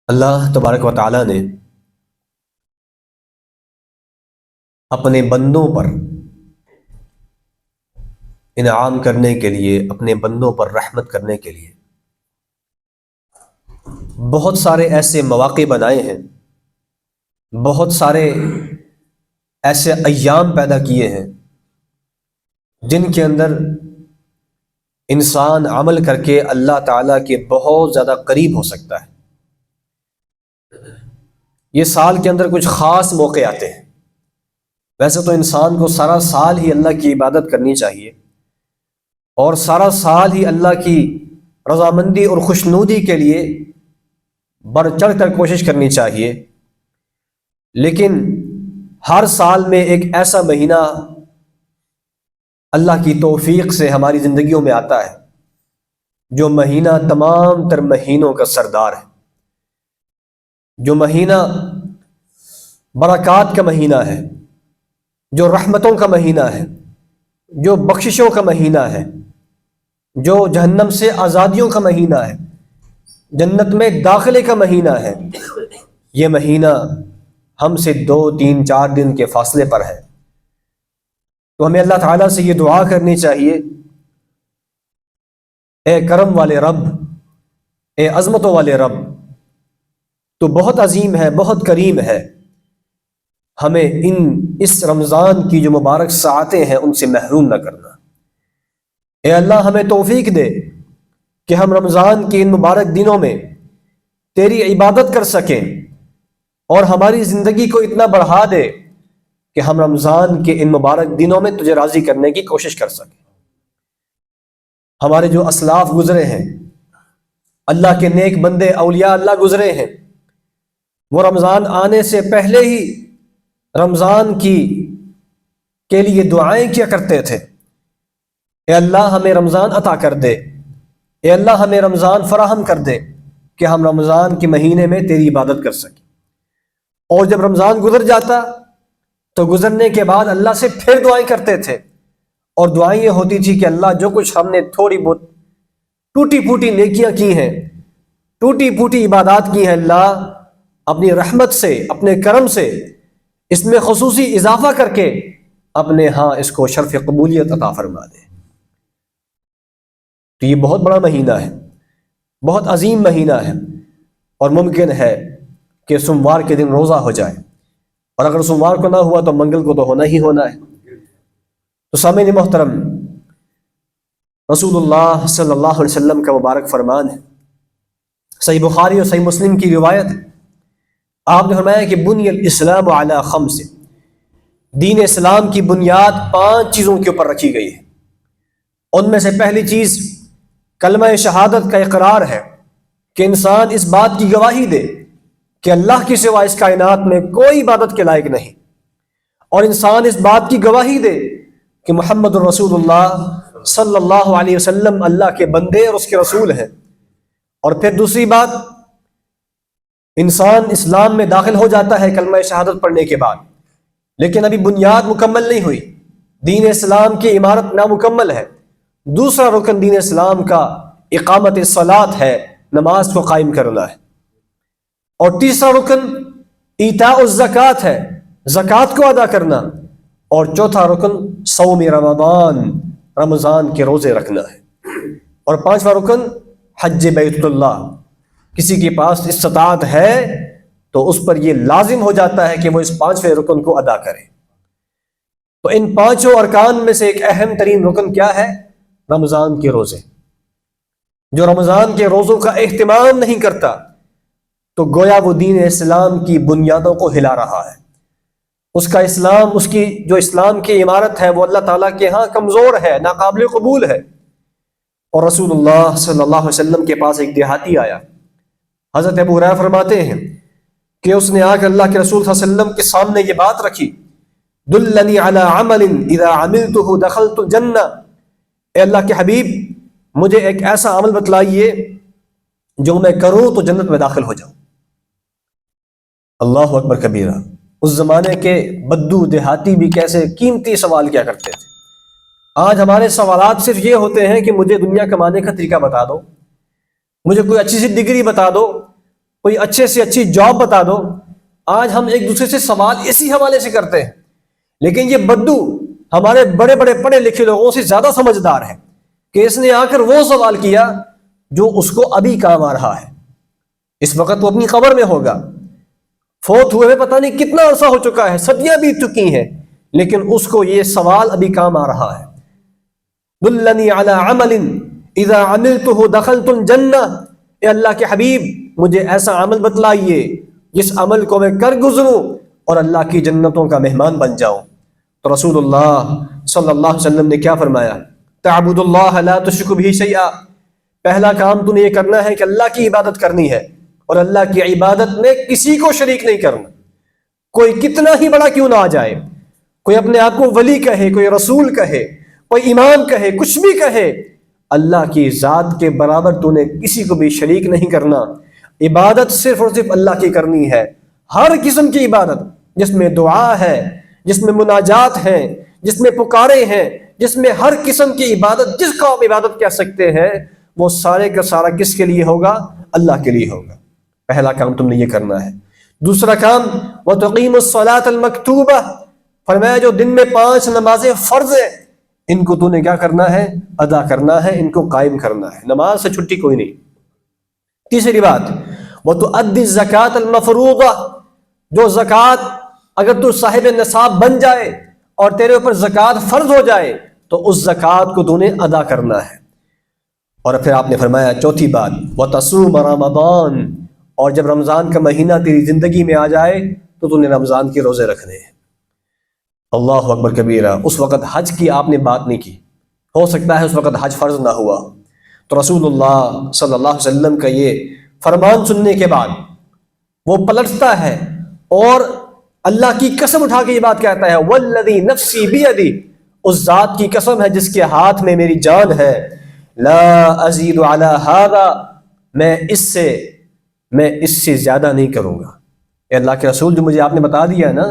اللہ تبارک و تعالیٰ نے اپنے بندوں پر انعام کرنے کے لیے، اپنے بندوں پر رحمت کرنے کے لیے بہت سارے ایسے مواقع بنائے ہیں، بہت سارے ایسے ایام پیدا کیے ہیں جن کے اندر انسان عمل کر کے اللہ تعالیٰ کے بہت زیادہ قریب ہو سکتا ہے۔ یہ سال کے اندر کچھ خاص موقع آتے ہیں۔ ویسے تو انسان کو سارا سال ہی اللہ کی عبادت کرنی چاہیے اور سارا سال ہی اللہ کی رضامندی اور خوشنودی کے لیے بڑھ چڑھ کر کوشش کرنی چاہیے، لیکن ہر سال میں ایک ایسا مہینہ اللہ کی توفیق سے ہماری زندگیوں میں آتا ہے جو مہینہ تمام تر مہینوں کا سردار ہے، جو مہینہ برکات کا مہینہ ہے، جو رحمتوں کا مہینہ ہے، جو بخششوں کا مہینہ ہے، جو جہنم سے آزادیوں کا مہینہ ہے، جنت میں داخلے کا مہینہ ہے۔ یہ مہینہ ہم سے 2 3 4 دن کے فاصلے پر ہے، تو ہمیں اللہ تعالیٰ سے یہ دعا کرنی چاہیے، اے کرم والے رب، اے عظمتوں والے رب، تو بہت عظیم ہے، بہت کریم ہے، ہمیں اس رمضان کی جو مبارک ساعتیں ہیں ان سے محروم نہ کرنا۔ اے اللہ ہمیں توفیق دے کہ ہم رمضان کے ان مبارک دنوں میں تیری عبادت کر سکیں، اور ہماری زندگی کو اتنا بڑھا دے کہ ہم رمضان کے ان مبارک دنوں میں تجھے راضی کرنے کی کوشش کر سکیں۔ ہمارے جو اسلاف گزرے ہیں، اللہ کے نیک بندے اولیاء اللہ گزرے ہیں، وہ رمضان آنے سے پہلے ہی رمضان کے لیے دعائیں کیا کرتے تھے، اے اللہ ہمیں رمضان عطا کر دے، اے اللہ ہمیں رمضان فراہم کر دے کہ ہم رمضان کے مہینے میں تیری عبادت کر سکیں۔ اور جب رمضان گزر جاتا تو گزرنے کے بعد اللہ سے پھر دعائیں کرتے تھے، اور دعائیں یہ ہوتی تھی کہ اللہ جو کچھ ہم نے تھوڑی بہت ٹوٹی پھوٹی نیکیاں کی ہیں، ٹوٹی پھوٹی عبادات کی ہیں، اللہ اپنی رحمت سے، اپنے کرم سے اس میں خصوصی اضافہ کر کے اپنے ہاں اس کو شرف قبولیت عطا فرما دے۔ تو یہ بہت بڑا مہینہ ہے، بہت عظیم مہینہ ہے، اور ممکن ہے کہ سوموار کے دن روزہ ہو جائے، اور اگر سوموار کو نہ ہوا تو منگل کو تو ہونا ہی ہونا ہے۔ تو سامعین محترم، رسول اللہ صلی اللہ علیہ وسلم کا مبارک فرمان ہے، صحیح بخاری اور صحیح مسلم کی روایت ہے، آپ نے فرمایا کہ بنی الاسلام علی 5، دین اسلام کی بنیاد 5 چیزوں کے اوپر رکھی گئی ہے۔ ان میں سے پہلی چیز کلمہ شہادت کا اقرار ہے، کہ انسان اس بات کی گواہی دے کہ اللہ کے سوا اس کائنات میں کوئی عبادت کے لائق نہیں، اور انسان اس بات کی گواہی دے کہ محمد الرسول اللہ صلی اللہ علیہ وسلم اللہ کے بندے اور اس کے رسول ہیں۔ اور پھر دوسری بات، انسان اسلام میں داخل ہو جاتا ہے کلمہ شہادت پڑھنے کے بعد، لیکن ابھی بنیاد مکمل نہیں ہوئی، دین اسلام کی عمارت نامکمل ہے۔ دوسرا رکن دین اسلام کا اقامت الصلاۃ ہے، نماز کو قائم کرنا ہے، اور تیسرا رکن ایتاء الزکوٰۃ ہے، زکوٰۃ کو ادا کرنا، اور چوتھا رکن صوم رمضان، رمضان کے روزے رکھنا ہے، اور 5واں رکن حج بیت اللہ۔ کسی کے پاس استطاعت ہے تو اس پر یہ لازم ہو جاتا ہے کہ وہ اس 5ویں رکن کو ادا کرے۔ تو ان 5 ارکان میں سے ایک اہم ترین رکن کیا ہے؟ رمضان کے روزے۔ جو رمضان کے روزوں کا اہتمام نہیں کرتا تو گویا وہ دین اسلام کی بنیادوں کو ہلا رہا ہے، اس کا اسلام، اس کی جو اسلام کی عمارت ہے وہ اللہ تعالیٰ کے ہاں کمزور ہے، ناقابل قبول ہے۔ اور رسول اللہ صلی اللہ علیہ وسلم کے پاس ایک دیہاتی آیا، حضرت ابو ہریرہ فرماتے ہیں کہ اس نے آ کر اللہ کے رسول صلی اللہ علیہ وسلم کے سامنے یہ بات رکھی، دلنی علی عمل اذا عملته دخلت الجنہ، اے اللہ کے حبیب مجھے ایک ایسا عمل بتلائیے جو میں کروں تو جنت میں داخل ہو جاؤں۔ اللہ اکبر کبیرہ۔ اس زمانے کے بدو دیہاتی بھی کیسے قیمتی سوال کیا کرتے تھے۔ آج ہمارے سوالات صرف یہ ہوتے ہیں کہ مجھے دنیا کمانے کا طریقہ بتا دو، مجھے کوئی اچھی سی ڈگری بتا دو، کوئی اچھے سے اچھی جاب بتا دو. آج ہم ایک دوسرے سے سوال اسی حوالے سے کرتے ہیں، لیکن یہ بدو ہمارے بڑے بڑے پڑھے لکھے لوگوں سے زیادہ سمجھدار ہے کہ اس نے آ کر وہ سوال کیا جو اس کو ابھی کام آ رہا ہے. اس وقت وہ اپنی قبر میں ہوگا، فوت ہوئے میں پتہ نہیں کتنا عرصہ ہو چکا ہے، صدیاں بیت چکی ہیں، لیکن اس کو یہ سوال ابھی کام آ رہا ہے. دلنی علی عمل اذا عملته دخلت الجنہ، اے اللہ کے حبیب مجھے ایسا عمل بتلائیے جس عمل کو میں کر گزروں اور اللہ کی جنتوں کا مہمان بن جاؤں. تو رسول اللہ صلی اللہ علیہ وسلم نے کیا فرمایا؟ تعبد اللہ لا تشرک بہ شیئا، پہلا کام تو نے یہ کرنا ہے کہ اللہ کی عبادت کرنی ہے، اور اللہ کی عبادت میں کسی کو شریک نہیں کرنا. کوئی کتنا ہی بڑا کیوں نہ آ جائے، کوئی اپنے آپ کو ولی کہے، کوئی رسول کہے، کوئی امام کہے، کچھ بھی کہے، اللہ کی ذات کے برابر تو نے کسی کو بھی شریک نہیں کرنا. عبادت صرف اور صرف اللہ کی کرنی ہے. ہر قسم کی عبادت جس میں دعا ہے، جس میں مناجات ہیں، جس میں پکارے ہیں، جس میں ہر قسم کی عبادت جس کو آپ عبادت کہہ سکتے ہیں، وہ سارے کا سارا کس کے لیے ہوگا؟ اللہ کے لیے ہوگا. پہلا کام تم نے یہ کرنا ہے. دوسرا کام وَتُقِيمُ الصَّلَاةَ الْمَكْتُوبَةَ، فرمایا جو دن میں 5 نمازیں فرض ہیں ان کو تو نے کیا کرنا ہے؟ ادا کرنا ہے، ان کو قائم کرنا ہے. نماز سے چھٹی کوئی نہیں. تیسری بات وَتُؤَدِّي الزَّكَاةَ الْمَفْرُوضَةَ، جو زکوٰۃ اگر تو صاحب نصاب بن جائے اور تیرے اوپر زکوٰۃ فرض ہو جائے تو اس زکوٰۃ کو تو نے ادا کرنا ہے. اور پھر آپ نے فرمایا چوتھی بات وَتَصُومَ رَمَضَانَ، اور جب رمضان کا مہینہ تیری زندگی میں آ جائے تو نے رمضان کے روزے رکھنے ہیں. اللہ اکبر کبیرہ. اس وقت حج کی آپ نے بات نہیں کی، ہو سکتا ہے اس وقت حج فرض نہ ہوا. تو رسول اللہ صلی اللہ علیہ وسلم کا یہ فرمان سننے کے بعد وہ پلٹتا ہے اور اللہ کی قسم اٹھا کے یہ بات کہتا ہے والذی نفسی بیدی، اس ذات کی قسم ہے جس کے ہاتھ میں میری جان ہے، لا ازید علی ھذا، میں اس سے زیادہ نہیں کروں گا. اے اللہ کے رسول جو مجھے آپ نے بتا دیا ہے نا،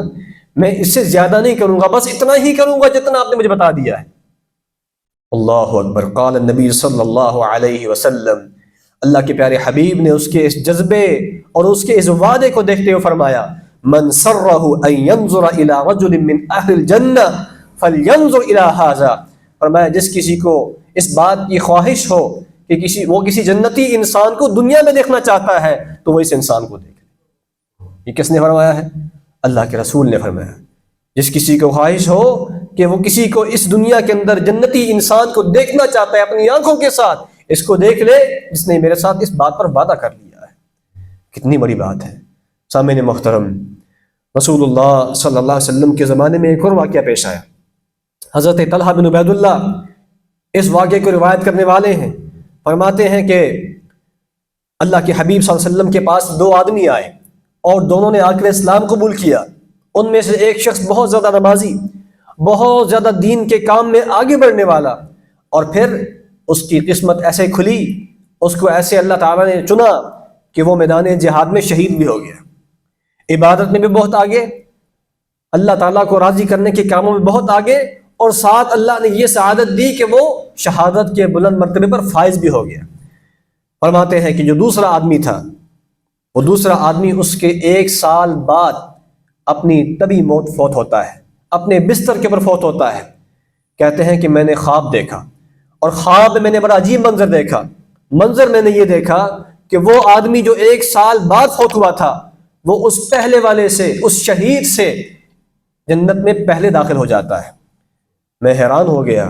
میں اس سے زیادہ نہیں کروں گا، بس اتنا ہی کروں گا جتنا آپ نے مجھے بتا دیا ہے. اللہ اکبر. قال النبی صلی اللہ علیہ وسلم، اللہ کے پیارے حبیب نے اس کے اس جذبے اور اس کے اس وعدے کو دیکھتے ہوئے فرمایا من سرہ ان ينظر الى رجل من اہل الجنہ فلینظر الى ھذا، فرمایا جس کسی کو اس بات کی خواہش ہو کہ وہ کسی جنتی انسان کو دنیا میں دیکھنا چاہتا ہے تو وہ اس انسان کو دیکھ لے. یہ کس نے فرمایا ہے؟ اللہ کے رسول نے فرمایا. جس کسی کو خواہش ہو کہ وہ کسی کو اس دنیا کے اندر جنتی انسان کو دیکھنا چاہتا ہے اپنی آنکھوں کے ساتھ، اس کو دیکھ لے جس نے میرے ساتھ اس بات پر وعدہ کر لیا ہے. کتنی بڑی بات ہے. سامعین محترم، رسول اللہ صلی اللہ علیہ وسلم کے زمانے میں ایک اور واقعہ پیش آیا. حضرت طلحہ بن عبید اللہ اس واقعے کو روایت کرنے والے ہیں. فرماتے ہیں کہ اللہ کے حبیب صلی اللہ علیہ وسلم کے پاس 2 آدمی آئے اور دونوں نے آ کر اسلام قبول کیا. ان میں سے ایک شخص بہت زیادہ نمازی، بہت زیادہ دین کے کام میں آگے بڑھنے والا، اور پھر اس کی قسمت ایسے کھلی، اس کو ایسے اللہ تعالیٰ نے چنا کہ وہ میدان جہاد میں شہید بھی ہو گیا. عبادت میں بھی بہت آگے، اللہ تعالیٰ کو راضی کرنے کے کاموں میں بہت آگے، اور ساتھ اللہ نے یہ سعادت دی کہ وہ شہادت کے بلند مرتبے پر فائز بھی ہو گیا. فرماتے ہیں کہ جو دوسرا آدمی تھا، وہ دوسرا آدمی اس کے 1 سال بعد اپنی طبی موت فوت ہوتا ہے، اپنے بستر کے اوپر فوت ہوتا ہے. کہتے ہیں کہ میں نے خواب دیکھا، اور خواب میں نے بڑا عجیب منظر دیکھا. منظر میں نے یہ دیکھا کہ وہ آدمی جو 1 سال بعد فوت ہوا تھا، وہ اس پہلے والے سے، اس شہید سے جنت میں پہلے داخل ہو جاتا ہے. میں حیران ہو گیا.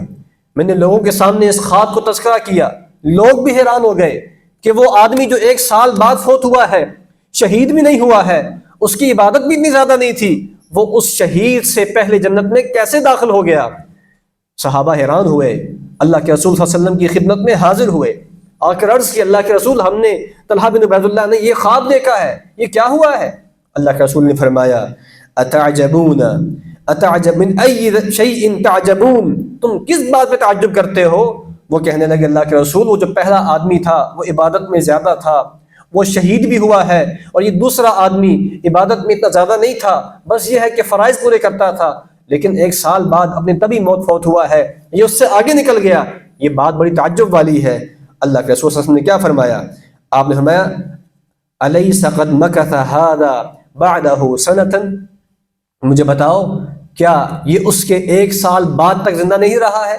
میں نے لوگوں کے سامنے اس خواب کو تذکرہ کیا، لوگ بھی حیران ہو گئے کہ وہ آدمی جو 1 سال بعد فوت ہوا ہے، شہید بھی نہیں ہوا ہے، اس کی عبادت بھی اتنی زیادہ نہیں تھی، وہ اس شہید سے پہلے جنت میں کیسے داخل ہو گیا؟ صحابہ حیران ہوئے، اللہ کے رسول صلی اللہ علیہ وسلم کی خدمت میں حاضر ہوئے، آ کر عرض کی اللہ کے رسول ہم نے طلحہ بن عبید اللہ نے یہ خواب دیکھا ہے، یہ کیا ہوا ہے؟ اللہ کے رسول نے فرمایا اتعجبون اتعجب من ای شیء تعجبون، تم کس بات پہ تعجب کرتے ہو؟ وہ کہنے لگے اللہ کے رسول وہ جو پہلا آدمی تھا وہ عبادت میں زیادہ تھا، وہ شہید بھی ہوا ہے، اور یہ دوسرا آدمی عبادت میں اتنا زیادہ نہیں تھا، بس یہ ہے کہ فرائض پورے کرتا تھا، لیکن 1 سال بعد اپنی طبی موت فوت ہوا ہے، یہ اس سے آگے نکل گیا. یہ بات بڑی تعجب والی ہے. اللہ کے رسول صلی اللہ علیہ وسلم نے کیا فرمایا؟ آپ نے فرمایا الیس قد مکث ھذا بعدہ سنۃ، مجھے بتاؤ کیا یہ اس کے 1 سال بعد تک زندہ نہیں رہا ہے؟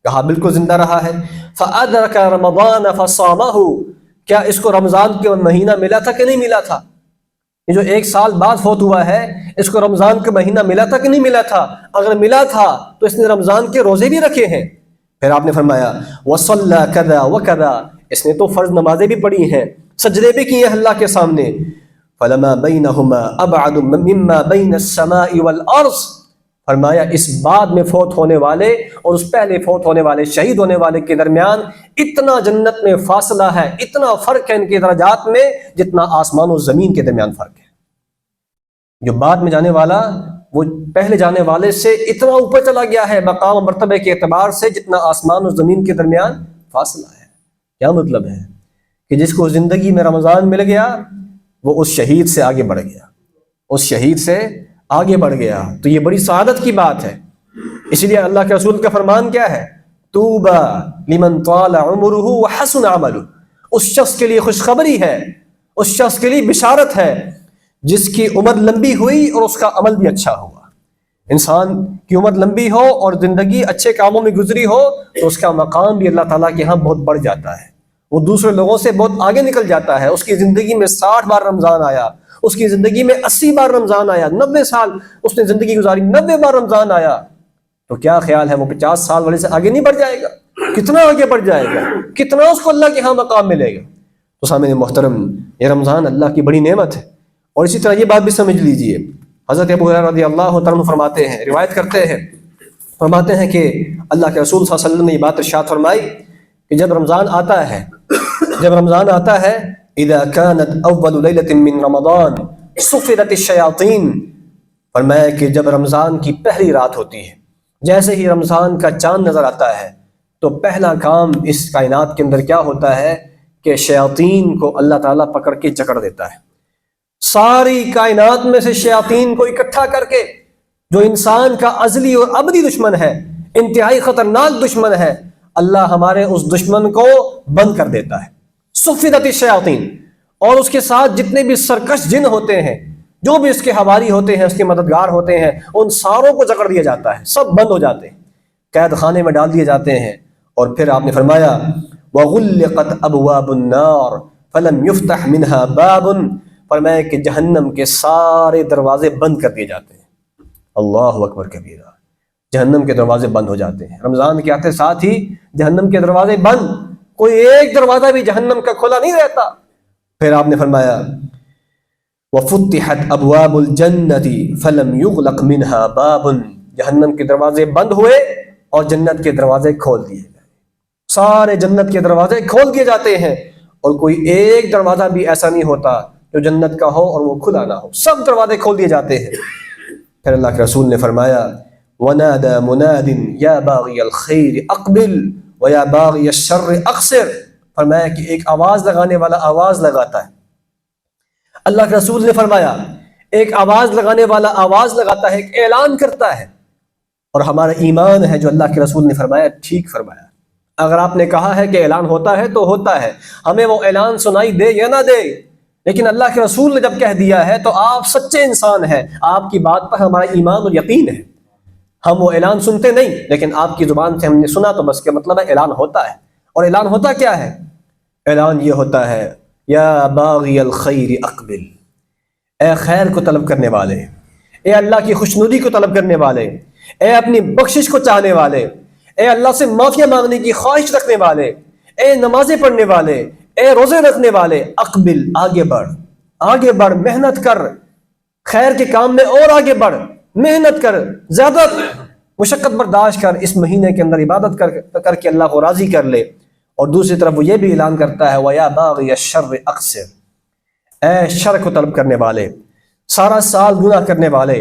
کہا بالکل زندہ رہا ہے۔ فأدرک رمضان فصامہ، کیا اس کو رمضان کے مہینہ ملا تھا کہ نہیں ملا تھا؟ یہ جو 1 سال بعد فوت ہوا ہے، اس کو رمضان کا مہینہ ملا تھا کہ نہیں ملا تھا؟ اگر ملا تھا تو اس نے رمضان کے روزے بھی رکھے ہیں۔ پھر آپ نے فرمایا وصلی کذا وکذا، اس نے تو فرض نمازیں بھی پڑھی ہیں، سجدے بھی کیے ہیں اللہ کے سامنے۔ فلما بینہما ابعد مما بین السماء والارض، فرمایا اس بعد میں فوت ہونے والے اور اس پہلے فوت ہونے والے، شہید ہونے والے کے درمیان اتنا جنت میں فاصلہ ہے، اتنا فرق ہے ان کے درجات میں جتنا آسمان و زمین کے درمیان فرق ہے۔ جو بعد میں جانے والا وہ پہلے جانے والے سے اتنا اوپر چلا گیا ہے مقام و مرتبے کے اعتبار سے جتنا آسمان و زمین کے درمیان فاصلہ ہے۔ کیا مطلب ہے؟ کہ جس کو زندگی میں رمضان مل گیا وہ اس شہید سے آگے بڑھ گیا، اس شہید سے آگے بڑھ گیا، تو یہ بڑی سعادت کی بات ہے۔ اس لیے اللہ کے رسول کا فرمان کیا ہے؟ طوبی لمن طال عمرہ وحسن عملہ، اس شخص کے لیے خوشخبری ہے، اس شخص کے لیے بشارت ہے جس کی عمر لمبی ہوئی اور اس کا عمل بھی اچھا ہوا۔ انسان کی عمر لمبی ہو اور زندگی اچھے کاموں میں گزری ہو تو اس کا مقام بھی اللہ تعالیٰ کے ہاں بہت بڑھ جاتا ہے، وہ دوسرے لوگوں سے بہت آگے نکل جاتا ہے۔ اس کی زندگی میں 60 بار رمضان آیا، اس کی زندگی میں 80 بار رمضان آیا، 90 سال اس نے زندگی گزاری، 90 بار رمضان آیا، تو کیا خیال ہے وہ 50 سال والے سے آگے نہیں بڑھ جائے گا؟ کتنا آگے بڑھ جائے گا، کتنا اس کو اللہ کے ہاں مقام ملے گا۔ تو سامعین محترم، یہ رمضان اللہ کی بڑی نعمت ہے۔ اور اسی طرح یہ بات بھی سمجھ لیجئے، حضرت ابو ہریرہ رضی اللہ تعالیٰ عنہ فرماتے ہیں، روایت کرتے ہیں، فرماتے ہیں کہ اللہ کے رسول صلی اللہ علیہ وسلم نے یہ بات ارشاد فرمائی کہ جب رمضان آتا ہے، جب رمضان آتا ہے، اذا كانت اول لیلۃ من رمضان صفدت الشیاطین، فرمایا کہ جب رمضان کی پہلی رات ہوتی ہے، جیسے ہی رمضان کا چاند نظر آتا ہے تو پہلا کام اس کائنات کے اندر کیا ہوتا ہے کہ شیاطین کو اللہ تعالیٰ پکڑ کے جکڑ دیتا ہے۔ ساری کائنات میں سے شیاطین کو اکٹھا کر کے، جو انسان کا ازلی اور ابدی دشمن ہے، انتہائی خطرناک دشمن ہے، اللہ ہمارے اس دشمن کو بند کر دیتا ہے۔ صفدت الشیاطین، اور اس کے ساتھ جتنے بھی سرکش جن ہوتے ہیں، جو بھی اس کے حواری ہوتے ہیں، اس کے مددگار ہوتے ہیں، ان ساروں کو جکڑ دیا جاتا ہے، سب بند ہو جاتے ہیں، قید خانے میں ڈال دیے جاتے ہیں۔ اور پھر آپ نے فرمایا وَغُلِّقَتْ أَبْوَابُ النَّارِ فَلَمْ يُفْتَحْ مِنْهَا بَابٌ، فرمایا کہ جہنم کے سارے دروازے بند کر دیے جاتے ہیں۔ اللہ اکبر کبیرہ، جہنم کے دروازے بند ہو جاتے ہیں۔ رمضان کے آتے ساتھ ہی جہنم کے دروازے بند، کوئی ایک دروازہ بھی جہنم کا کھلا نہیں رہتا۔ پھر آپ نے فرمایا وَفُتِحَتْ أَبْوَابُ الْجَنَّةِ فَلَمْ يُغْلَقْ مِنْهَا بَابٌ، جہنم کے دروازے بند ہوئے اور جنت کے دروازے کھول دیے گئے، سارے جنت کے دروازے کھول دیے جاتے ہیں، اور کوئی ایک دروازہ بھی ایسا نہیں ہوتا جو جنت کا ہو اور وہ کھلا نہ ہو، سب دروازے کھول دیے جاتے ہیں۔ پھر اللہ کے رسول نے فرمایا وَنَادَى مُنَادٍ يَا بَاغِيَ الْخَيْرِ أَقْبِلْ وَيَا بَاغِيَ الشَّرِّ أَقْصِرْ، فرمایا کہ ایک آواز لگانے والا آواز لگاتا ہے۔ اللہ کے رسول نے فرمایا ایک آواز لگانے والا آواز لگاتا ہے، ایک اعلان کرتا ہے، اور ہمارا ایمان ہے جو اللہ کے رسول نے فرمایا ٹھیک فرمایا۔ اگر آپ نے کہا ہے کہ اعلان ہوتا ہے تو ہوتا ہے، ہمیں وہ اعلان سنائی دے یا نہ دے، لیکن اللہ کے رسول نے جب کہہ دیا ہے تو آپ سچے انسان ہیں، آپ کی بات پر ہمارا ایمان اور یقین ہے۔ ہم وہ اعلان سنتے نہیں، لیکن آپ کی زبان سے ہم نے سنا تو بس کے مطلب ہے اعلان ہوتا ہے۔ اور اعلان ہوتا کیا ہے؟ اعلان یہ ہوتا ہے یا باغی الخیر اقبل، اے خیر کو طلب کرنے والے، اے اللہ کی خوشنودی کو طلب کرنے والے، اے اپنی بخشش کو چاہنے والے، اے اللہ سے معافیا مانگنے کی خواہش رکھنے والے، اے نمازیں پڑھنے والے، اے روزے رکھنے والے، اقبل، آگے بڑھ، آگے بڑھ، محنت کر، خیر کے کام میں اور آگے بڑھ، محنت کر، زیادہ مشقت برداشت کر، اس مہینے کے اندر عبادت کر کے اللہ کو راضی کر لے۔ اور دوسری طرف وہ یہ بھی اعلان کرتا ہے وَيَا بَاغِيَ الشَّرِّ أَقْصِرْ، اے شر کو طلب کرنے والے، سارا سال گناہ کرنے والے،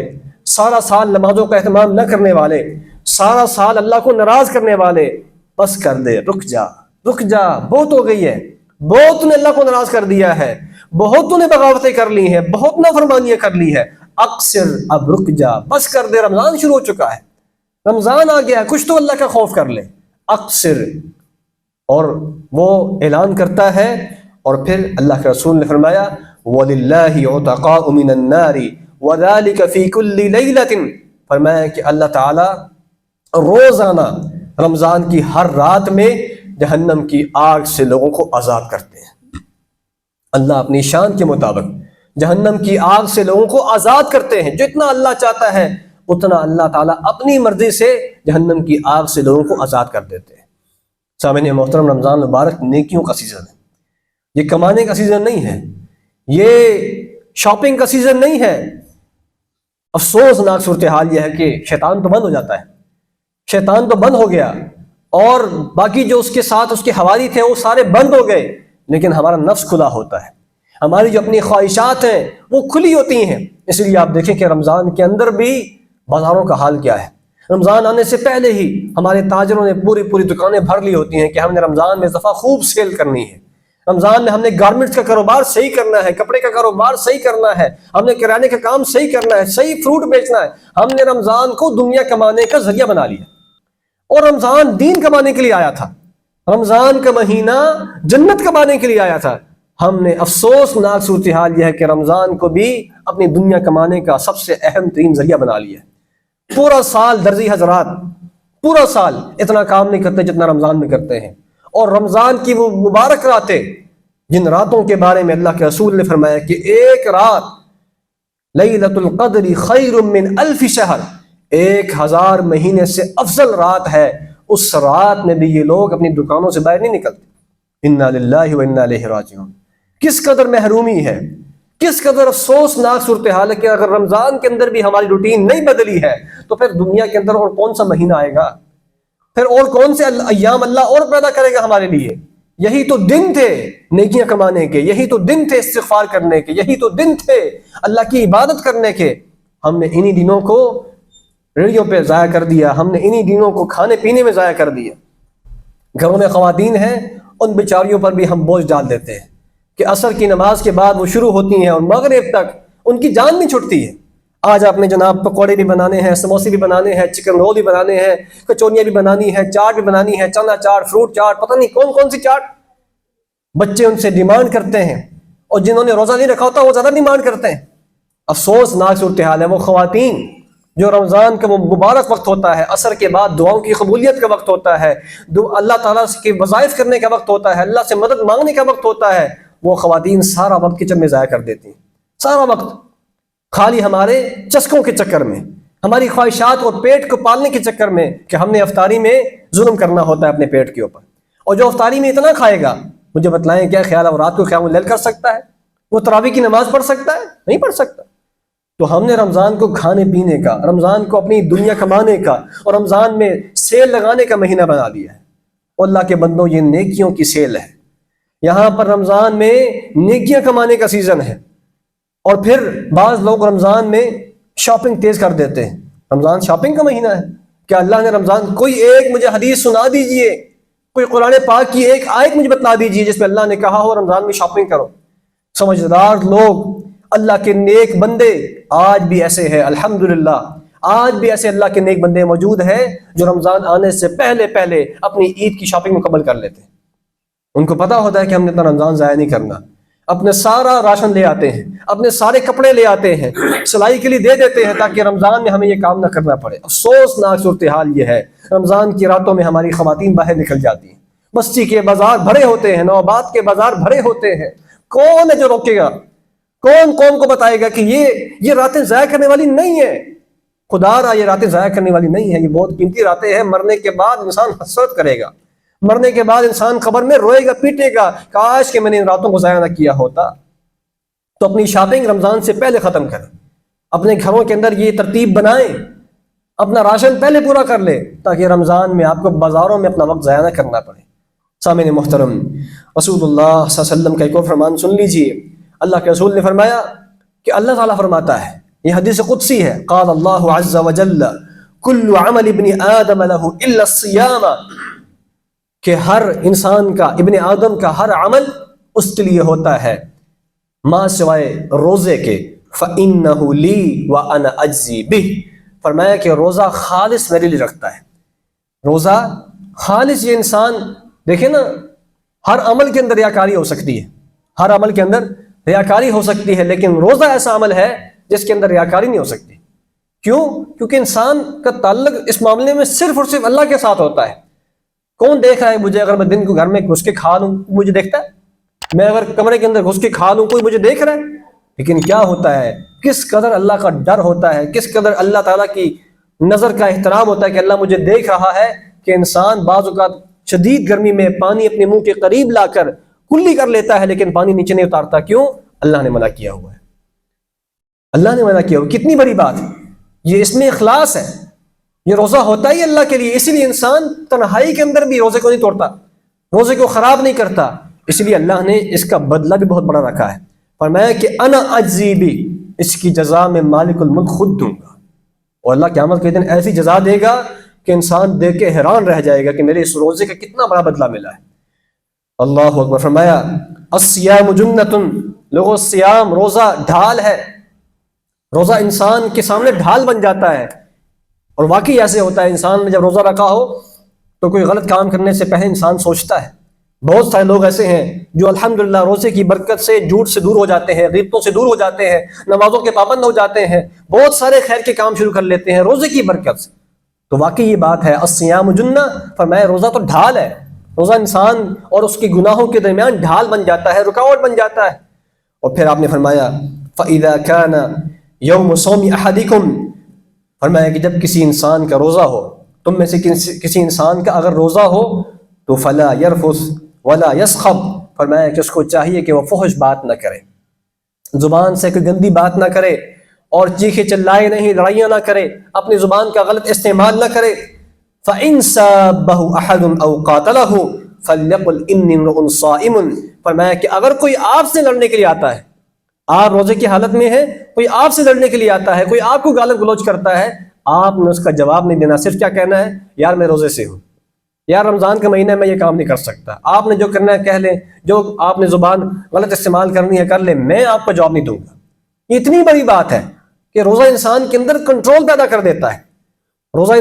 سارا سال نمازوں کا اہتمام نہ کرنے والے، سارا سال اللہ کو ناراض کرنے والے، بس کر دے، رک جا، رک جا، بہت ہو گئی ہے، بہت تو نے اللہ کو ناراض کر دیا ہے، بہت تو نے بغاوتیں کر لی ہیں، بہت نافرمانیاں کر لی ہے، اقصر، اب رک جا، بس کر دے، رمضان شروع ہو چکا ہے، رمضان آ گیا، کچھ تو اللہ کا خوف کر لے، اقصر۔ اور وہ اعلان کرتا ہے، اور پھر اللہ کے رسول نے فرمایا وَلِلَّهِ عُتَقَاءُ مِنَ النَّارِ وَذَلِكَ فِي كُلِّ لَيْلَةٍ، فرمایا کہ اللہ تعالیٰ روزانہ رمضان کی ہر رات میں جہنم کی آگ سے لوگوں کو آزاد کرتے ہیں۔ اللہ اپنی شان کے مطابق جہنم کی آگ سے لوگوں کو آزاد کرتے ہیں، جتنا اللہ چاہتا ہے اتنا اللہ تعالیٰ اپنی مرضی سے جہنم کی آگ سے لوگوں کو آزاد کر دیتے ہیں۔ سامعین محترم، رمضان مبارک نیکیوں کا سیزن ہے، یہ کمانے کا سیزن نہیں ہے، یہ شاپنگ کا سیزن نہیں ہے۔ افسوسناک صورتحال یہ ہے کہ شیطان تو بند ہو جاتا ہے، شیطان تو بند ہو گیا اور باقی جو اس کے ساتھ اس کے حوالی تھے وہ سارے بند ہو گئے، لیکن ہمارا نفس کھلا ہوتا ہے، ہماری جو اپنی خواہشات ہیں وہ کھلی ہوتی ہیں۔ اس لیے آپ دیکھیں کہ رمضان کے اندر بھی بازاروں کا حال کیا ہے۔ رمضان آنے سے پہلے ہی ہمارے تاجروں نے پوری دکانیں بھر لی ہوتی ہیں کہ ہم نے رمضان میں اس دفعہ خوب سیل کرنی ہے، رمضان میں ہم نے گارمنٹس کا کاروبار صحیح کرنا ہے، کپڑے کا کاروبار صحیح کرنا ہے، ہم نے کرانے کا کام صحیح کرنا ہے، صحیح فروٹ بیچنا ہے۔ ہم نے رمضان کو دنیا کمانے کا ذریعہ بنا لیا، اور رمضان دین کمانے کے لیے آیا تھا، رمضان کا مہینہ جنت کمانے کے لیے آیا تھا۔ ہم نے افسوسناک صورتحال یہ ہے کہ رمضان کو بھی اپنی دنیا کمانے کا سب سے اہم ترین ذریعہ بنا لیا۔ پورا سال درزی حضرات پورا سال اتنا کام نہیں کرتے جتنا رمضان میں کرتے ہیں، اور رمضان کی وہ مبارک راتیں جن راتوں کے بارے میں اللہ کے رسول نے فرمایا کہ ایک رات لیلۃ القدر خیر من الف شہر، 1000 مہینے سے افضل رات ہے، اس رات میں بھی یہ لوگ اپنی دکانوں سے باہر نہیں نکلتے۔ انا للہ و انا الیہ راجعون۔ کس قدر محرومی ہے، کس قدر افسوسناک صورتحال ہے کہ اگر رمضان کے اندر بھی ہماری روٹین نہیں بدلی ہے تو پھر دنیا کے اندر اور کون سا مہینہ آئے گا، پھر اور کون سے ایام اللہ اور پیدا کرے گا ہمارے لیے؟ یہی تو دن تھے نیکیاں کمانے کے، یہی تو دن تھے استغفار کرنے کے، یہی تو دن تھے اللہ کی عبادت کرنے کے۔ ہم نے انہی دنوں کو ریڑیوں پہ ضائع کر دیا، ہم نے انہی دنوں کو کھانے پینے میں ضائع کر دیا۔ گھروں میں خواتین ہیں، ان بیچاریوں پر بھی ہم بوجھ ڈال دیتے ہیں کہ عصر کی نماز کے بعد وہ شروع ہوتی ہیں اور مغرب تک ان کی جان نہیں چھٹتی ہے۔ آج آپ نے جناب پکوڑے بھی بنانے ہیں، سموسے بھی بنانے ہیں، چکن رول بھی بنانے ہیں، کچوریاں بھی بنانی ہیں، چاٹ بھی بنانی ہے، چنا چاٹ، فروٹ چاٹ، پتہ نہیں کون کون سی چاٹ بچے ان سے ڈیمانڈ کرتے ہیں، اور جنہوں نے روزہ نہیں رکھا ہوتا وہ زیادہ ڈیمانڈ کرتے ہیں۔ افسوسناک صورتحال ہے۔ وہ خواتین جو رمضان کا وہ مبارک وقت ہوتا ہے، عصر کے بعد دعاؤں کی قبولیت کا وقت ہوتا ہے، اللہ تعالیٰ کے وظائف کرنے کا وقت ہوتا ہے، اللہ سے مدد مانگنے کا وقت ہوتا ہے، وہ خواتین سارا وقت کچن میں ضائع کر دیتی ہیں، سارا وقت خالی ہمارے چسکوں کے چکر میں، ہماری خواہشات اور پیٹ کو پالنے کے چکر میں کہ ہم نے افطاری میں ظلم کرنا ہوتا ہے اپنے پیٹ کے اوپر۔ اور جو افطاری میں اتنا کھائے گا، مجھے بتلائیں کیا خیال ہے وہ رات کو قیام اللیل کر سکتا ہے؟ وہ تراویح کی نماز پڑھ سکتا ہے؟ نہیں پڑھ سکتا۔ تو ہم نے رمضان کو کھانے پینے کا، رمضان کو اپنی دنیا کمانے کا اور رمضان میں سیل لگانے کا مہینہ بنا دیا ہے۔ اور اللہ کے بندوں، یہ نیکیوں کی سیل ہے۔ یہاں پر رمضان میں نیکیاں کمانے کا سیزن ہے، اور پھر بعض لوگ رمضان میں شاپنگ تیز کر دیتے ہیں۔ رمضان شاپنگ کا مہینہ ہے کیا؟ اللہ نے رمضان کوئی ایک مجھے حدیث سنا دیجئے، کوئی قرآن پاک کی ایک آیت مجھے بتلا دیجئے جس میں اللہ نے کہا ہو رمضان میں شاپنگ کرو۔ سمجھدار لوگ، اللہ کے نیک بندے آج بھی ایسے ہیں، الحمدللہ آج بھی ایسے اللہ کے نیک بندے موجود ہیں جو رمضان آنے سے پہلے پہلے اپنی عید کی شاپنگ مکمل کر لیتے ہیں۔ ان کو پتا ہوتا ہے کہ ہم نے اتنا رمضان ضائع نہیں کرنا، اپنے سارا راشن لے آتے ہیں، اپنے سارے کپڑے لے آتے ہیں، سلائی کے لیے دے دیتے ہیں تاکہ رمضان میں ہمیں یہ کام نہ کرنا پڑے۔ افسوسناک صورتحال یہ ہے، رمضان کی راتوں میں ہماری خواتین باہر نکل جاتی ہیں، بستی کے بازار بھرے ہوتے ہیں، نوآباد کے بازار بھرے ہوتے ہیں۔ کون ہے جو روکے گا؟ کون قوم کو بتائے گا کہ یہ راتیں ضائع کرنے والی نہیں ہیں؟ خدا را یہ راتیں ضائع کرنے والی نہیں ہیں، یہ بہت قیمتی راتیں ہیں۔ مرنے کے بعد انسان حسرت کرے گا، مرنے کے بعد انسان قبر میں روئے گا، پیٹے گا، کاش کہ میں نے ان راتوں کو ضائع نہ کیا ہوتا۔ تو اپنی شاپنگ رمضان سے پہلے ختم کریں، اپنے گھروں کے اندر یہ ترتیب بنائیں، اپنا راشن پہلے پورا کر لیں تاکہ رمضان میں آپ کو بازاروں میں اپنا وقت ضائع نہ کرنا پڑے۔ سامعین محترم، رسول اللہ صلی اللہ علیہ وسلم کا ایک اور فرمان سن لیجئے۔ اللہ کے رسول نے فرمایا کہ اللہ تعالیٰ فرماتا ہے، یہ حدیث قدسی ہے، قال اللہ عز وجل کل عمل ابن آدم له الا الصیام، کہ ہر انسان کا، ابن آدم کا ہر عمل اس کے لیے ہوتا ہے ماں سوائے روزے کے، فَإِنَّهُ لِي وَأَنَا أَجْزِي بِهِ، فرمایا کہ روزہ خالص میرے لیے رکھتا ہے، روزہ خالص۔ یہ انسان دیکھیں نا، ہر عمل کے اندر ریاکاری ہو سکتی ہے، ہر عمل کے اندر ریاکاری ہو سکتی ہے، لیکن روزہ ایسا عمل ہے جس کے اندر ریاکاری نہیں ہو سکتی۔ کیوں؟ کیونکہ انسان کا تعلق اس معاملے میں صرف اور صرف اللہ کے ساتھ ہوتا ہے۔ کون دیکھ رہا ہے مجھے؟ اگر میں دن کو گھر میں گھس کے کھا لوں مجھے دیکھتا ہے؟ میں اگر کمرے کے اندر گھس کے کھا لوں کوئی مجھے دیکھ رہا ہے؟ لیکن کیا ہوتا ہے، کس قدر اللہ کا ڈر ہوتا ہے، کس قدر اللہ تعالیٰ کی نظر کا احترام ہوتا ہے کہ اللہ مجھے دیکھ رہا ہے، کہ انسان بعض اوقات شدید گرمی میں پانی اپنے منہ کے قریب لا کر کلی کر لیتا ہے لیکن پانی نیچے نہیں اتارتا۔ کیوں؟ اللہ نے منع کیا ہوا ہے، اللہ نے منع کیا ہوا۔ کتنی بڑی بات ہے یہ، اس میں اخلاص ہے۔ یہ روزہ ہوتا ہی اللہ کے لیے، اسی لیے انسان تنہائی کے اندر بھی روزے کو نہیں توڑتا، روزے کو خراب نہیں کرتا، اس لیے اللہ نے اس کا بدلہ بھی بہت بڑا رکھا ہے۔ فرمایا کہ انا اجزی بھی، اس کی جزا میں مالک الملک خود دوں گا، اور اللہ قیامت کے دن ایسی جزا دے گا کہ انسان دیکھ کے حیران رہ جائے گا کہ میرے اس روزے کا کتنا بڑا بدلہ ملا ہے۔ اللہ اکبر۔ فرمایا الصیام جنۃ، لوگوں سیام روزہ ڈھال ہے، روزہ انسان کے سامنے ڈھال بن جاتا ہے۔ اور واقعی ایسے ہوتا ہے، انسان نے جب روزہ رکھا ہو تو کوئی غلط کام کرنے سے پہلے انسان سوچتا ہے۔ بہت سارے لوگ ایسے ہیں جو الحمدللہ روزے کی برکت سے جھوٹ سے دور ہو جاتے ہیں، غیبتوں سے دور ہو جاتے ہیں، نمازوں کے پابند ہو جاتے ہیں، بہت سارے خیر کے کام شروع کر لیتے ہیں روزے کی برکت سے۔ تو واقعی یہ بات ہے، الصیام جنہ، فرمایا روزہ تو ڈھال ہے، روزہ انسان اور اس کے گناہوں کے درمیان ڈھال بن جاتا ہے، رکاوٹ بن جاتا ہے۔ اور پھر آپ نے فرمایا فَإِذَا كَانَ يَوْمُ صَوْمِ أَحَدِكُمْ، فرمایا کہ جب کسی انسان کا روزہ ہو، تم میں سے کسی انسان کا اگر روزہ ہو تو فَلَا يَرْفُثْ وَلَا يَسْخَبْ، فرمایا کہ اس کو چاہیے کہ وہ فحش بات نہ کرے، زبان سے کوئی گندی بات نہ کرے، اور چیخے چلائے نہیں، لڑائیاں نہ کرے، اپنی زبان کا غلط استعمال نہ کرے۔ فَإِن سَابَّهُ أَحَدٌ أَوْ قَاتَلَهُ فَلْيَقُلْ إِنِّي امْرُؤٌ صَائِمٌ، فرمایا کہ اگر کوئی آپ سے لڑنے کے لیے آتا ہے، آپ روزے کی حالت میں ہیں، کوئی آپ سے لڑنے کے لیے آتا ہے، کوئی آپ کو گالی گلوچ کرتا ہے، آپ نے اس کا جواب نہیں دینا، صرف کیا کہنا ہے؟ یار میں روزے سے ہوں، یار رمضان کا مہینہ میں یہ کام نہیں کر سکتا، آپ نے جو کرنا ہے کہہ لیں، جو آپ نے زبان غلط استعمال کرنی ہے کر لیں، میں آپ کو جواب نہیں دوں گا۔ یہ اتنی بڑی بات ہے کہ روزہ انسان کے اندر کنٹرول پیدا کر دیتا ہے، روزہ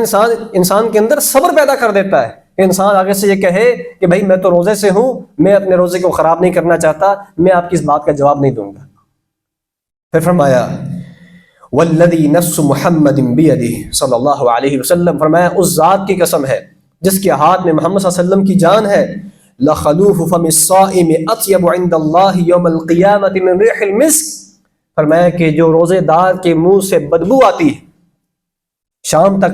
انسان کے اندر صبر پیدا کر دیتا ہے کہ انسان آگے سے یہ کہے کہ بھائی میں تو روزے سے ہوں، میں اپنے روزے کو خراب نہیں کرنا چاہتا، میں آپ کی اس بات کا جواب نہیں دوں گا۔ پھر فرمایا والذی نفس محمد بیدہ صلی اللہ علیہ وسلم، فرمایا اس ذات کی قسم ہے جس کے ہاتھ میں محمد صلی اللہ علیہ وسلم کی جان ہے، لخلوف فم الصائم اطیب عند اللہ یوم القیامۃ من ریح المسک، فرمایا کہ جو روزے دار کے منہ سے بدبو آتی ہے، شام تک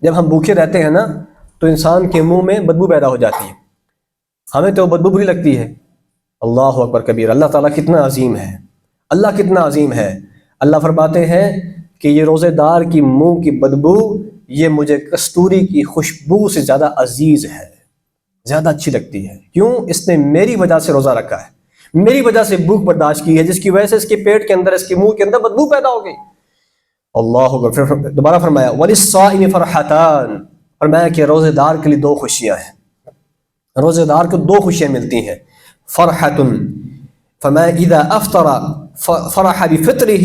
جب ہم بھوکے رہتے ہیں نا تو انسان کے منہ میں بدبو پیدا ہو جاتی ہے، ہمیں تو بدبو بری لگتی ہے۔ اللہ اکبر کبیر، اللہ تعالیٰ کتنا عظیم ہے، اللہ کتنا عظیم ہے۔ اللہ فرماتے ہیں کہ یہ روزے دار کی منہ کی بدبو یہ مجھے کستوری کی خوشبو سے زیادہ عزیز ہے، زیادہ اچھی لگتی ہے۔ کیوں؟ اس نے میری وجہ سے روزہ رکھا ہے، میری وجہ سے بھوک برداشت کی ہے، جس کی وجہ سے اس کے پیٹ کے اندر، اس کے منہ کے اندر بدبو پیدا ہو گئی۔ اللہ اکبر۔ پھر دوبارہ فرمایا وَلِلصَّائِمِ فَرْحَتَانِ، فرمایا کہ روزے دار کے لیے دو خوشیاں ہیں، روزے دار کو دو خوشیاں ملتی ہیں۔ فرحتن، فرمایا اذا افطر فرح بفطرہ،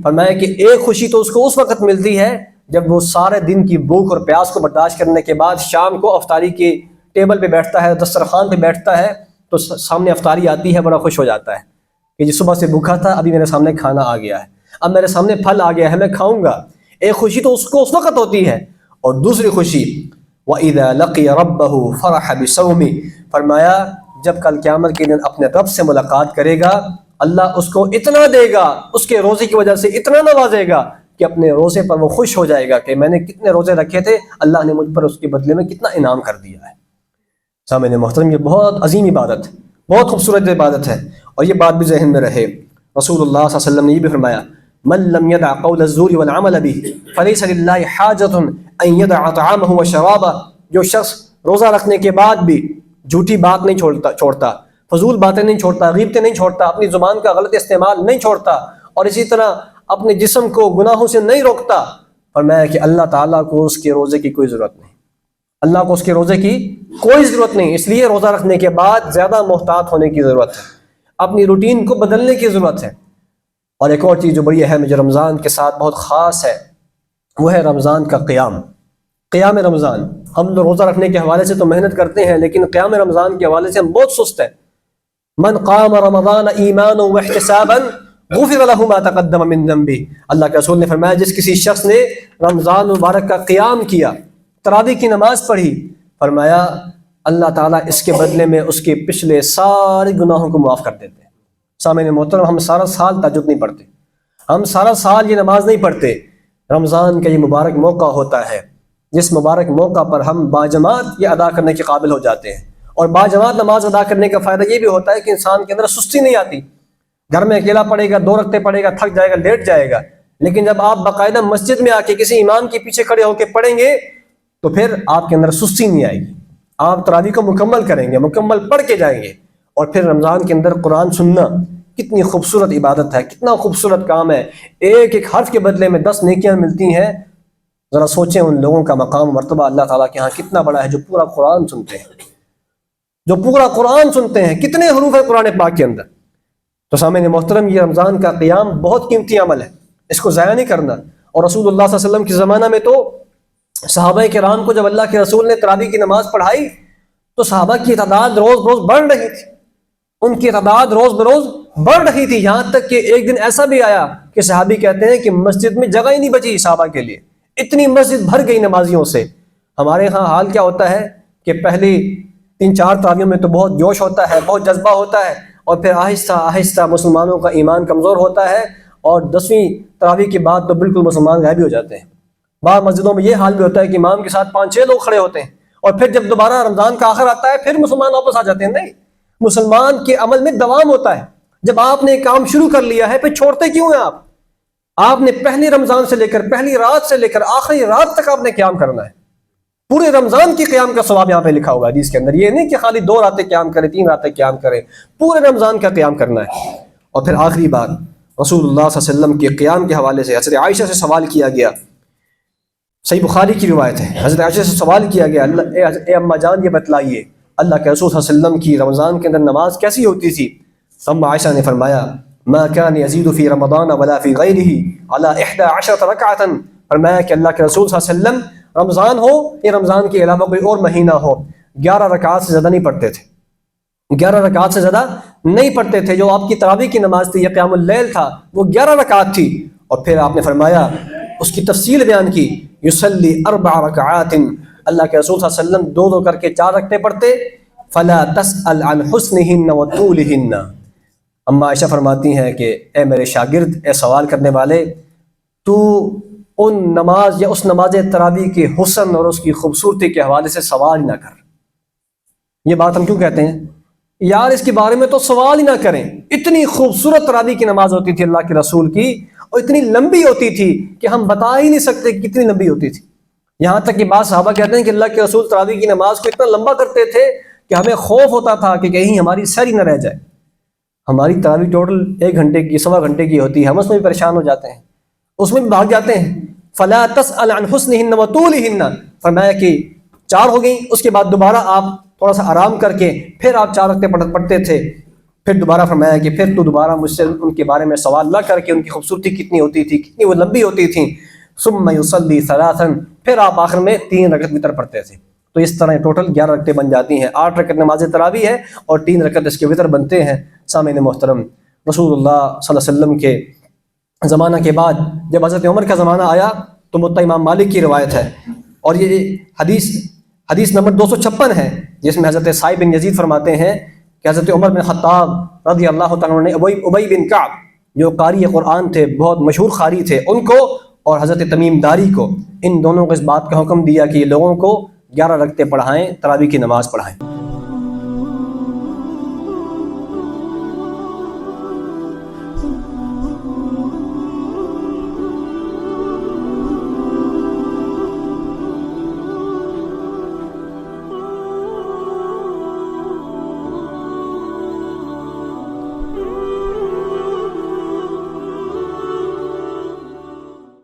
فرمایا کہ ایک خوشی تو اس کو اس وقت ملتی ہے جب وہ سارے دن کی بھوک اور پیاس کو برداشت کرنے کے بعد شام کو افطاری کے ٹیبل پہ بیٹھتا ہے، دسترخوان پہ بیٹھتا ہے تو سامنے افطاری آتی ہے، بڑا خوش ہو جاتا ہے کہ جس صبح سے بھوکا تھا ابھی میرے سامنے کھانا آ گیا ہے، اب میرے سامنے پھل آ گیا ہے، میں کھاؤں گا۔ ایک خوشی تو اس کو اس وقت ہوتی ہے، اور دوسری خوشی وَإِذَا لَقِيَ رَبَّهُ فَرَحَ بِصَوْمِهِ، فرمایا جب کل قیامت کے دن اپنے رب سے ملاقات کرے گا، اللہ اس کو اتنا دے گا، اس کے روزے کی وجہ سے اتنا نوازے گا کہ اپنے روزے پر وہ خوش ہو جائے گا کہ میں نے کتنے روزے رکھے تھے، اللہ نے مجھ پر اس کے بدلے میں کتنا انعام کر دیا ہے۔ سامعین محترم، یہ بہت عظیم عبادت، بہت خوبصورت عبادت ہے، اور یہ بات بھی ذہن میں رہے۔ رسول اللہ صلی اللہ علیہ وسلم نے یہ بھی فرمایا من لم يدع قول الزور والعمل به فليس لله حاجة ان يدع طعامه وشرابه، جو شخص روزہ رکھنے کے بعد بھی جھوٹی بات نہیں چھوڑتا، فضول باتیں نہیں چھوڑتا، غیبتیں نہیں چھوڑتا، اپنی زبان کا غلط استعمال نہیں چھوڑتا، اور اسی طرح اپنے جسم کو گناہوں سے نہیں روکتا، فرمایا کہ اللہ تعالیٰ کو اس کے روزے کی کوئی ضرورت نہیں، اللہ کو اس کے روزے کی کوئی ضرورت نہیں۔ اس لیے روزہ رکھنے کے بعد زیادہ محتاط ہونے کی ضرورت ہے، اپنی روٹین کو بدلنے کی ضرورت ہے۔ اور ایک اور چیز جو بڑی اہم ہے، جو رمضان کے ساتھ بہت خاص ہے، وہ ہے رمضان کا قیام رمضان۔ ہم روزہ رکھنے کے حوالے سے تو محنت کرتے ہیں، لیکن قیام رمضان کے حوالے سے ہم بہت سست ہیں۔ من قام رمضان ایمانا واحتسابا غفر له ما تقدم من ذنبه. اللہ کے رسول نے فرمایا جس کسی شخص نے رمضان مبارک کا قیام کیا، تراویح کی نماز پڑھی، فرمایا اللہ تعالیٰ اس کے بدلے میں اس کے پچھلے سارے گناہوں کو معاف کر دیتے ہیں. سامعین محترم، ہم سارا سال تہجد نہیں پڑھتے، ہم سارا سال یہ نماز نہیں پڑھتے. رمضان کا یہ مبارک موقع ہوتا ہے جس مبارک موقع پر ہم باجماعت یہ ادا کرنے کے قابل ہو جاتے ہیں. اور باجماعت نماز ادا کرنے کا فائدہ یہ بھی ہوتا ہے کہ انسان کے اندر سستی نہیں آتی. گھر میں اکیلا پڑھے گا، 2 رکعتیں پڑھے گا، تھک جائے گا، لیٹ جائے گا. لیکن جب آپ باقاعدہ مسجد میں آ کے کسی امام کے پیچھے کھڑے ہو کے پڑھیں گے تو پھر آپ کے اندر سستی نہیں آئے گی. آپ تراویح کو مکمل کریں گے، مکمل پڑھ کے جائیں گے. اور پھر رمضان کے اندر قرآن سننا کتنی خوبصورت عبادت ہے، کتنا خوبصورت کام ہے. ایک ایک حرف کے بدلے میں 10 نیکیاں ملتی ہیں. ذرا سوچیں ان لوگوں کا مقام و مرتبہ اللہ تعالیٰ کے ہاں کتنا بڑا ہے جو پورا قرآن سنتے ہیں، جو پورا قرآن سنتے ہیں. کتنے حروف ہیں قرآن پاک کے اندر. تو سامعین محترم، یہ رمضان کا قیام بہت قیمتی عمل ہے، اس کو ضائع نہیں کرنا. اور رسول اللہ صلی اللہ علیہ وسلم کے زمانہ میں تو صحابہ کرام کو جب اللہ کے رسول نے تراویح کی نماز پڑھائی تو صحابہ کی تعداد روز بروز بڑھ رہی تھی، ان کی تعداد روز بروز بڑھ رہی تھی. یہاں تک کہ ایک دن ایسا بھی آیا کہ صحابی کہتے ہیں کہ مسجد میں جگہ ہی نہیں بچی صحابہ کے لیے، اتنی مسجد بھر گئی نمازیوں سے. ہمارے ہاں حال کیا ہوتا ہے کہ پہلی 3-4 تراویحوں میں تو بہت جوش ہوتا ہے، بہت جذبہ ہوتا ہے، اور پھر آہستہ آہستہ مسلمانوں کا ایمان کمزور ہوتا ہے اور 10ویں تراویح کے بعد تو بالکل مسلمان غائب ہی ہو جاتے ہیں. بعض مسجدوں میں یہ حال بھی ہوتا ہے کہ امام کے ساتھ 5-6 لوگ کھڑے ہوتے ہیں اور پھر جب دوبارہ رمضان کا آخر آتا ہے پھر مسلمان واپس آ جاتے ہیں. نہیں، مسلمان کے عمل میں دوام ہوتا ہے. جب آپ نے کام شروع کر لیا ہے پھر چھوڑتے کیوں ہیں آپ؟ آپ نے پہلی رمضان سے لے کر پہلی رات سے لے کر آخری رات تک آپ نے قیام کرنا ہے. پورے رمضان کی قیام کا ثواب یہاں پہ لکھا ہوگا حدیث کے اندر. یہ نہیں کہ خالی 2 راتیں قیام کریں، 3 راتیں قیام کریں، پورے رمضان کا قیام کرنا ہے. اور پھر آخری بات، رسول اللہ صلی اللہ علیہ وسلم کے قیام کے حوالے سے حضرت عائشہ سے سوال کیا گیا. صحیح بخاری کی روایت ہے، حضرت عائشہ سے سوال کیا گیا، اے اماں جان یہ بتلائیے اللہ کے رسول صلی اللہ علیہ وسلم کی رمضان کے اندر نماز کیسی ہوتی تھی؟ اماں عائشہ نے فرمایا ما كان يزيد في رمضان ولا في غيره على 11 ركعة. فرمایا کہ اللہ کے رسول صلی اللہ علیہ وسلم رمضان ہو یا رمضان کے علاوہ کوئی اور مہینہ ہو 11 رکعات سے زیادہ نہیں پڑھتے تھے. 11 رکعات سے زیادہ نہیں پڑھتے تھے. جو آپ کی تراویح کی نماز تھی یا قیام اللیل تھا وہ 11 رکعات تھی. اور پھر آپ نے فرمایا اس کی تفصیل بیان کی، یصلی 4 رکعات. اللہ کے رسول صلی اللہ علیہ وسلم 2 کر کے 4 رکعتیں پڑھتے. فلا تسأل عن حسنہن وطولہن. اماں عائشہ فرماتی ہیں کہ اے میرے شاگرد، اے سوال کرنے والے، تو ان نماز یا اس نماز تراویح کے حسن اور اس کی خوبصورتی کے حوالے سے سوال ہی نہ کر. یہ بات ہم کیوں کہتے ہیں؟ یار اس کے بارے میں تو سوال ہی نہ کریں. اتنی خوبصورت تراویح کی نماز ہوتی تھی اللہ کے رسول کی، اور اتنی لمبی ہوتی تھی کہ ہم بتا ہی نہیں سکتے کتنی لمبی ہوتی تھی. یہاں تک کہ بعض صحابہ کہتے ہیں کہ اللہ کے رسول تراویح کی نماز کو اتنا لمبا کرتے تھے کہ ہمیں خوف ہوتا تھا کہ کہیں ہماری سیر ہی نہ رہ جائے. ہماری تراویح ٹوٹل 1 گھنٹے کی 1.25 گھنٹے کی ہوتی ہے، ہم اس میں بھی پریشان ہو جاتے ہیں، اس میں بھی بھاگ جاتے ہیں. فلا تسأل عن حسنہن وطولہن. فرمایا کہ 4 ہو گئیں، اس کے بعد دوبارہ آپ تھوڑا سا آرام کر کے پھر آپ 4 رکعتیں پڑھتے تھے. پھر دوبارہ فرمایا کہ پھر تو دوبارہ مجھ سے ان کے بارے میں سوال نہ کر کے ان کی خوبصورتی کتنی ہوتی تھی، کتنی وہ لمبی ہوتی تھیں. ثم يصلي 3. پھر آپ آخر میں 3 رکعت وتر پڑھتے تھے. تو اس طرح ٹوٹل 11 رکعتیں بن جاتی ہیں. 8 رکعت نماز تراویح ہے اور 3 رکعت اس کے وتر بنتے ہیں. سامعین محترم، رسول اللہ صلی اللہ علیہ وسلم کے زمانہ کے بعد جب حضرت عمر کا زمانہ آیا تو مطلع امام مالک کی روایت ہے، اور یہ حدیث نمبر 256 ہے، جس میں حضرت سعید بن یزید فرماتے ہیں کہ حضرت عمر بن خطاب رضی اللہ تعالیٰ عنہ نے ابی بن کعب جو قاری قرآن تھے، بہت مشہور قاری تھے، ان کو اور حضرت تمیم داری کو، ان دونوں کو اس بات کا حکم دیا کہ یہ لوگوں کو 11 رکعتیں پڑھائیں، تراویح کی نماز پڑھائیں.